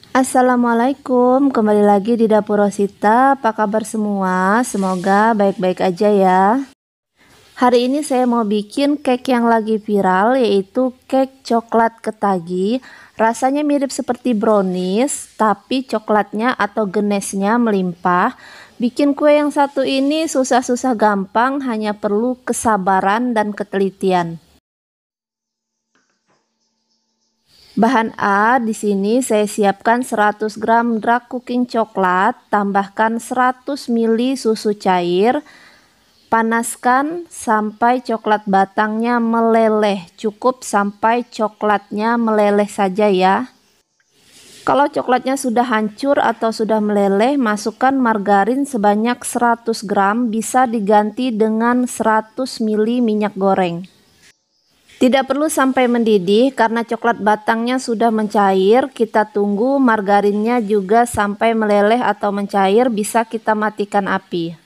Assalamualaikum, kembali lagi di Dapur Rosita. Apa kabar semua? Semoga baik-baik aja ya. Hari ini saya mau bikin cake yang lagi viral, yaitu cake coklat ketagi. Rasanya mirip seperti brownies, tapi coklatnya atau ganesnya melimpah. Bikin kue yang satu ini susah-susah gampang, hanya perlu kesabaran dan ketelitian. Bahan A di sini saya siapkan 100 gram dark cooking coklat, tambahkan 100 ml susu cair, panaskan sampai coklat batangnya meleleh, cukup sampai coklatnya meleleh saja ya. Kalau coklatnya sudah hancur atau sudah meleleh, masukkan margarin sebanyak 100 gram, bisa diganti dengan 100 ml minyak goreng. Tidak perlu sampai mendidih karena coklat batangnya sudah mencair. Kita tunggu margarinnya juga sampai meleleh atau mencair, bisa kita matikan api.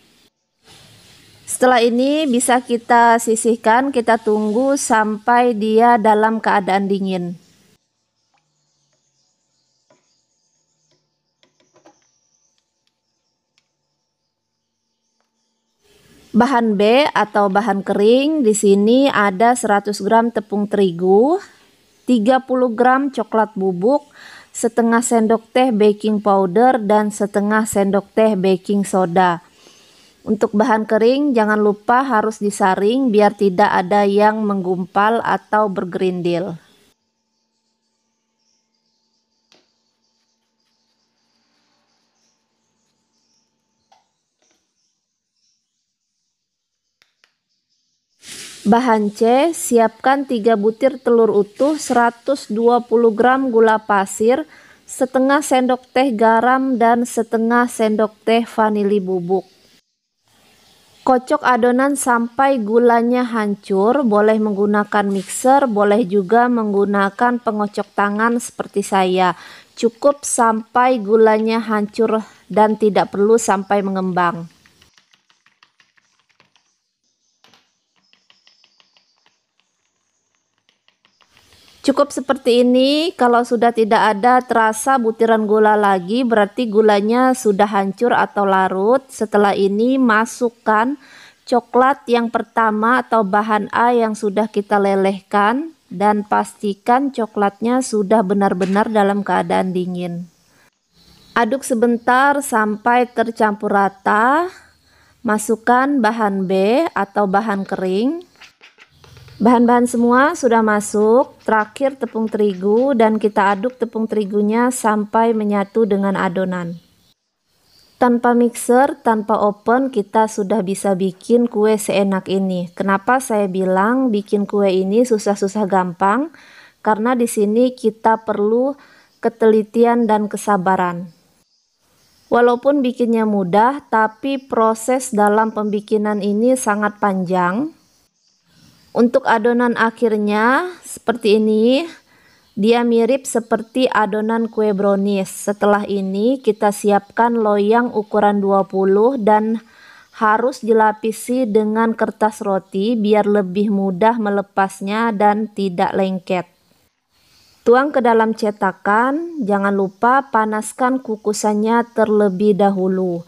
Setelah ini bisa kita sisihkan, kita tunggu sampai dia dalam keadaan dingin. Bahan B atau bahan kering di sini ada 100 gram tepung terigu, 30 gram coklat bubuk, setengah sendok teh baking powder, dan setengah sendok teh baking soda. Untuk bahan kering jangan lupa harus disaring biar tidak ada yang menggumpal atau bergerindil. Bahan C, siapkan 3 butir telur utuh, 120 gram gula pasir, setengah sendok teh garam, dan setengah sendok teh vanili bubuk. Kocok adonan sampai gulanya hancur, boleh menggunakan mixer, boleh juga menggunakan pengocok tangan seperti saya. Cukup sampai gulanya hancur dan tidak perlu sampai mengembang. Cukup seperti ini. Kalau sudah tidak ada terasa butiran gula lagi, berarti gulanya sudah hancur atau larut. Setelah ini masukkan coklat yang pertama atau bahan A yang sudah kita lelehkan, dan pastikan coklatnya sudah benar-benar dalam keadaan dingin. Aduk sebentar sampai tercampur rata. Masukkan bahan B atau bahan kering. Bahan-bahan semua sudah masuk, terakhir tepung terigu, dan kita aduk tepung terigunya sampai menyatu dengan adonan. Tanpa mixer, tanpa oven, kita sudah bisa bikin kue seenak ini. Kenapa saya bilang bikin kue ini susah-susah gampang? Karena di sini kita perlu ketelitian dan kesabaran. Walaupun bikinnya mudah, tapi proses dalam pembikinan ini sangat panjang. Untuk adonan akhirnya seperti ini, dia mirip seperti adonan kue brownies. Setelah ini kita siapkan loyang ukuran 20 dan harus dilapisi dengan kertas roti biar lebih mudah melepasnya dan tidak lengket. Tuang ke dalam cetakan, jangan lupa panaskan kukusannya terlebih dahulu.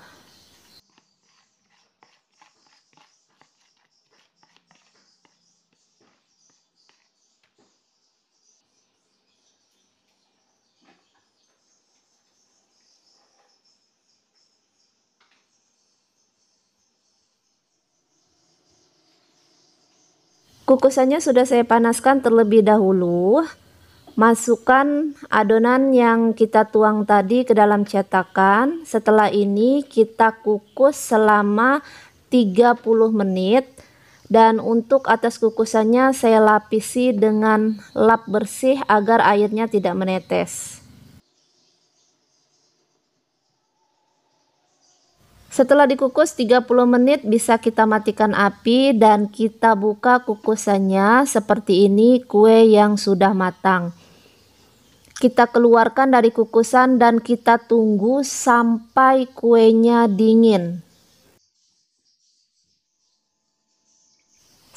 Kukusannya sudah saya panaskan terlebih dahulu. Masukkan adonan yang kita tuang tadi ke dalam cetakan. Setelah ini kita kukus selama 30 menit. Dan untuk atas kukusannya saya lapisi dengan lap bersih agar airnya tidak menetes. Setelah dikukus 30 menit bisa kita matikan api dan kita buka kukusannya. Seperti ini kue yang sudah matang. Kita keluarkan dari kukusan dan kita tunggu sampai kuenya dingin.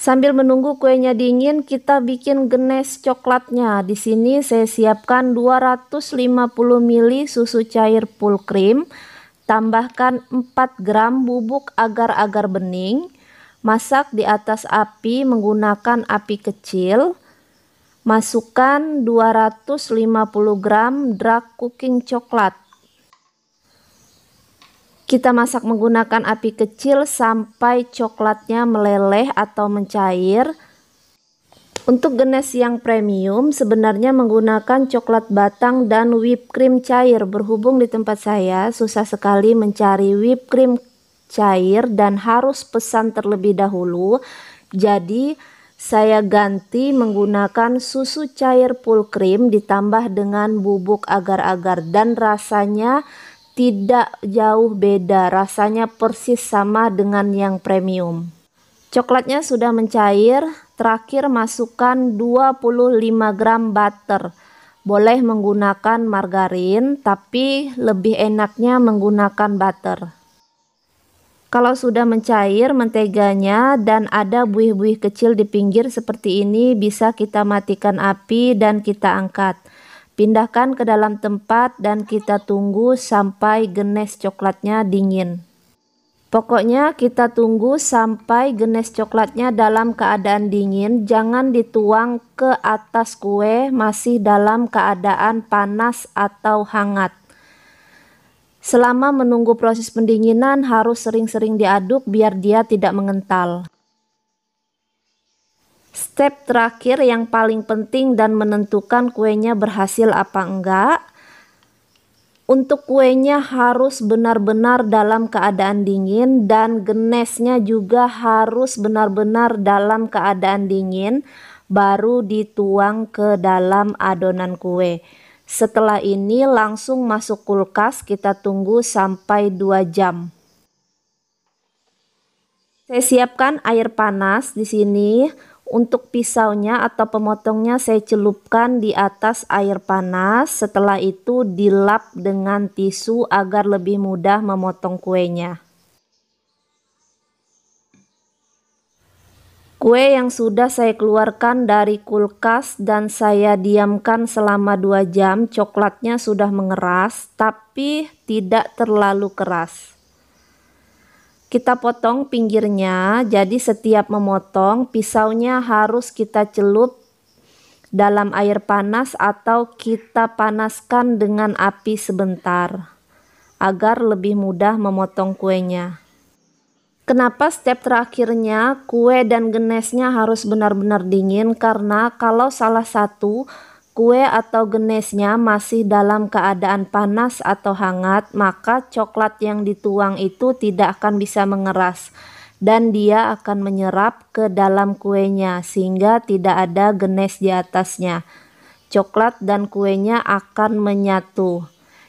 Sambil menunggu kuenya dingin, kita bikin genes coklatnya. Di sini saya siapkan 250 ml susu cair full cream, tambahkan 4 gram bubuk agar-agar bening. Masak di atas api menggunakan api kecil. Masukkan 250 gram dark cooking coklat. Kita masak menggunakan api kecil sampai coklatnya meleleh atau mencair. Untuk genes yang premium sebenarnya menggunakan coklat batang dan whipped cream cair. Berhubung di tempat saya susah sekali mencari whipped cream cair dan harus pesan terlebih dahulu. Jadi saya ganti menggunakan susu cair full cream ditambah dengan bubuk agar-agar, dan rasanya tidak jauh beda, rasanya persis sama dengan yang premium. Coklatnya sudah mencair, terakhir masukkan 25 gram butter. Boleh menggunakan margarin, tapi lebih enaknya menggunakan butter. Kalau sudah mencair menteganya dan ada buih-buih kecil di pinggir seperti ini, bisa kita matikan api dan kita angkat. Pindahkan ke dalam tempat dan kita tunggu sampai genes coklatnya dingin. Pokoknya kita tunggu sampai genes coklatnya dalam keadaan dingin, jangan dituang ke atas kue masih dalam keadaan panas atau hangat. Selama menunggu proses pendinginan harus sering-sering diaduk biar dia tidak mengental. Step terakhir yang paling penting dan menentukan kuenya berhasil apa enggak. Untuk kuenya harus benar-benar dalam keadaan dingin dan genesnya juga harus benar-benar dalam keadaan dingin baru dituang ke dalam adonan kue. Setelah ini langsung masuk kulkas, kita tunggu sampai 2 jam. Saya siapkan air panas di sini. Untuk pisaunya atau pemotongnya saya celupkan di atas air panas. Setelah itu dilap dengan tisu agar lebih mudah memotong kuenya. Kue yang sudah saya keluarkan dari kulkas dan saya diamkan selama 2 jam, coklatnya sudah mengeras tapi tidak terlalu keras. Kita potong pinggirnya, jadi setiap memotong pisaunya harus kita celup dalam air panas atau kita panaskan dengan api sebentar agar lebih mudah memotong kuenya. Kenapa step terakhirnya kue dan genesnya harus benar-benar dingin? Karena kalau salah satu kue atau genesnya masih dalam keadaan panas atau hangat, maka coklat yang dituang itu tidak akan bisa mengeras dan dia akan menyerap ke dalam kuenya sehingga tidak ada genes di atasnya. Coklat dan kuenya akan menyatu.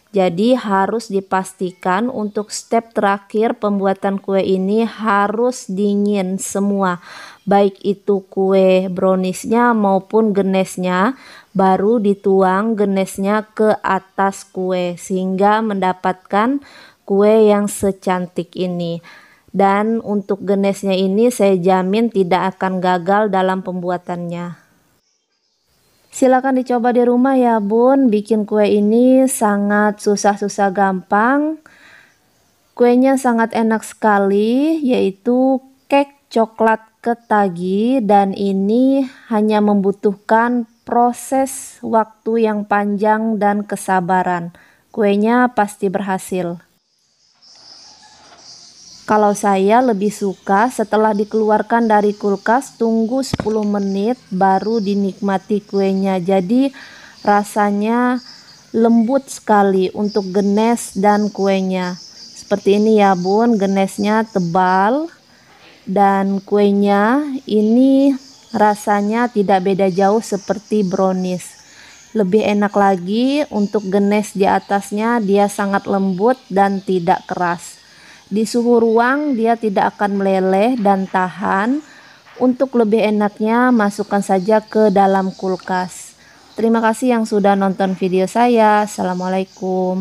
Jadi harus dipastikan untuk step terakhir pembuatan kue ini harus dingin semua, baik itu kue browniesnya maupun genesnya. Baru dituang genesnya ke atas kue sehingga mendapatkan kue yang secantik ini. Dan untuk genesnya ini saya jamin tidak akan gagal dalam pembuatannya. Silakan dicoba di rumah ya bun. Bikin kue ini sangat susah-susah gampang. Kuenya sangat enak sekali, yaitu cake coklat ketagi, dan ini hanya membutuhkan proses waktu yang panjang dan kesabaran. Kuenya pasti berhasil. Kalau saya lebih suka setelah dikeluarkan dari kulkas tunggu 10 menit baru dinikmati kuenya. Jadi rasanya lembut sekali untuk genes dan kuenya. Seperti ini ya bun, genesnya tebal dan kuenya ini rasanya tidak beda jauh seperti brownies. Lebih enak lagi untuk genes di atasnya, dia sangat lembut dan tidak keras. Di suhu ruang dia tidak akan meleleh dan tahan. Untuk lebih enaknya masukkan saja ke dalam kulkas. Terima kasih yang sudah nonton video saya. Assalamualaikum.